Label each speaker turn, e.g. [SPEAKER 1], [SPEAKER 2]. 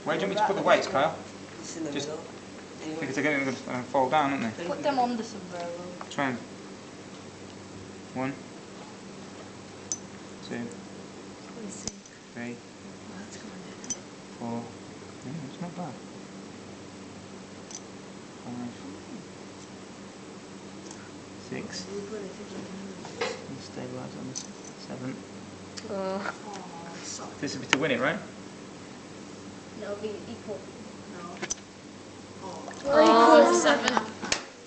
[SPEAKER 1] Where do you want me to put the weights, Kyle?
[SPEAKER 2] It's in the
[SPEAKER 1] Just
[SPEAKER 2] middle. Anyway.
[SPEAKER 1] because they're going to fall down, aren't they?
[SPEAKER 3] Put them on the sombrero.
[SPEAKER 1] Try and 1, 2, 3, 4. Yeah, it's not bad. 5, 6. Stabilise on this. 7.
[SPEAKER 3] Oh.
[SPEAKER 1] This would be to win it, right?
[SPEAKER 4] No, it'll be equal.
[SPEAKER 3] Oh, 7.